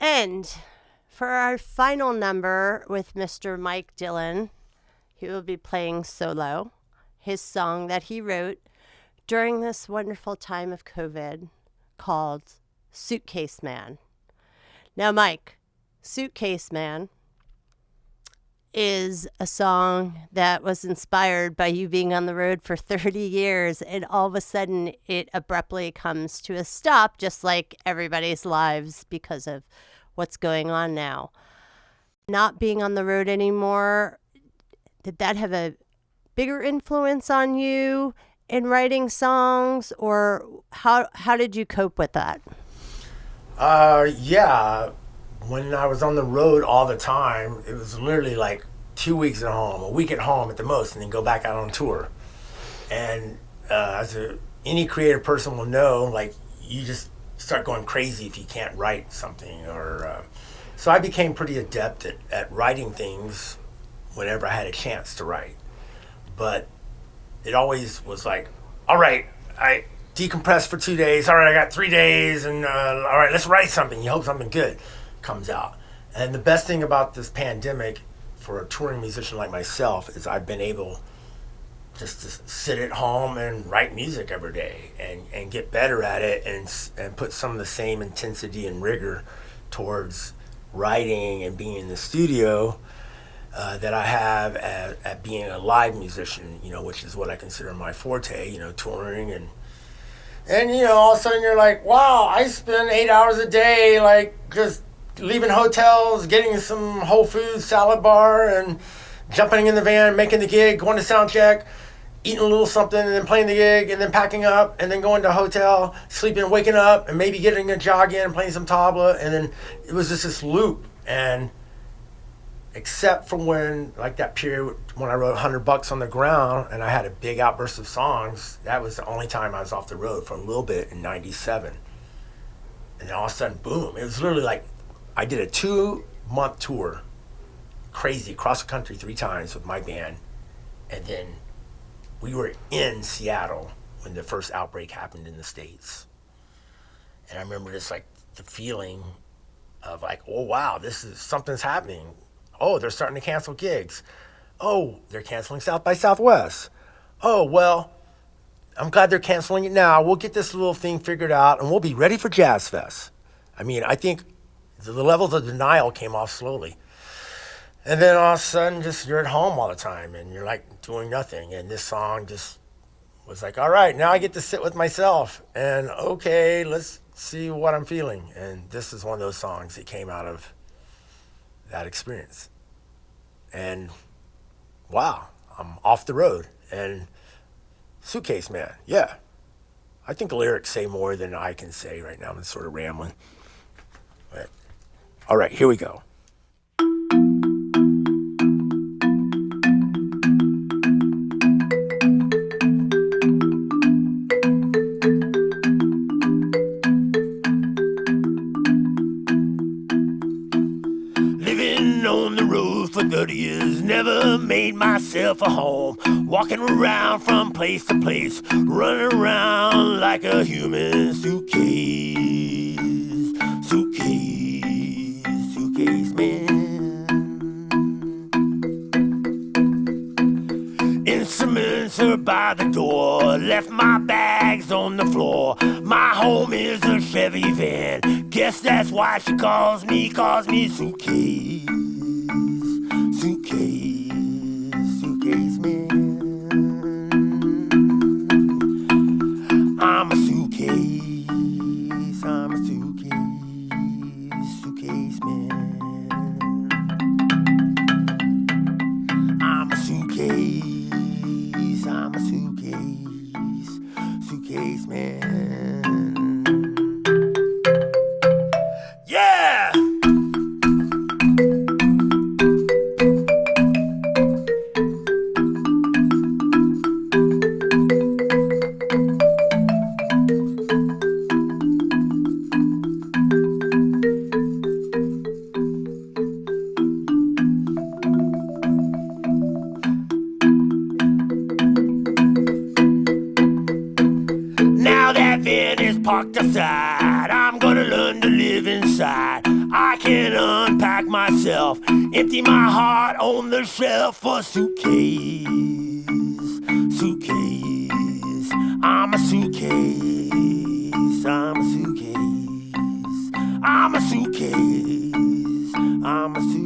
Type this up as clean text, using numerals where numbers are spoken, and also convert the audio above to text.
And for our final number with Mr. Mike Dillon, he will be playing solo his song that he wrote during this wonderful time of COVID called Suitcase Man. Now, Mike, Suitcase Man is a song that was inspired by you being on the road for 30 years, and all of a sudden it abruptly comes to a stop, just like everybody's lives because of what's going on now. Not being on the road anymore, did that have a bigger influence on you in writing songs, or how did you cope with that? Yeah. When I was on the road all the time, it was literally like 2 weeks at home, a week at home at the most, and then go back out on tour. And any creative person will know, like, you just start going crazy if you can't write something. So I became pretty adept at writing things whenever I had a chance to write. But it always was like, all right, I decompressed for 2 days. All right, I got 3 days, and all right, let's write something. You hope something good comes out. And the best thing about this pandemic for a touring musician like myself is I've been able just to sit at home and write music every day and get better at it and put some of the same intensity and rigor towards writing and being in the studio that I have at being a live musician, which is what I consider my forte, touring and all of a sudden you're like, wow, I spend 8 hours a day, like, just leaving hotels, getting some Whole Foods salad bar, and jumping in the van, making the gig, going to sound check, eating a little something, and then playing the gig, and then packing up, and then going to a hotel, sleeping, waking up, and maybe getting a jog in, and playing some tabla, and then it was just this loop. And except for when, like that period when I wrote $100 on the Ground, and I had a big outburst of songs, that was the only time I was off the road for a little bit in '97. And then all of a sudden, boom, it was literally like, I did a 2-month tour, crazy, cross the country 3 times with my band. And then we were in Seattle when the first outbreak happened in the States. And I remember just like the feeling of like, oh wow, something's happening. Oh, they're starting to cancel gigs. Oh, they're canceling South by Southwest. Oh, well, I'm glad they're canceling it now. We'll get this little thing figured out and we'll be ready for Jazz Fest. I mean, I think the levels of denial came off slowly. And then all of a sudden, just you're at home all the time and you're like doing nothing. And this song just was like, all right, now I get to sit with myself and okay, let's see what I'm feeling. And this is one of those songs that came out of that experience. And wow, I'm off the road. And Suitcase Man, yeah. I think the lyrics say more than I can say right now. I'm just sort of rambling. But, all right, here we go. Living on the road for 30 years, never made myself a home. Walking around from place to place, running around like a human suitcase. Suitcase man. Instruments are by the door, left my bags on the floor. My home is a Chevy van, guess that's why she calls me suitcase. Suitcase man. I'm a suitcase man. I'm a suitcase man. Yeah! Now that van is parked aside, I'm gonna learn to live inside. I can unpack myself, empty my heart on the shelf for suitcase. Suitcase. I'm a suitcase. I'm a suitcase. I'm a suitcase. I'm a suitcase.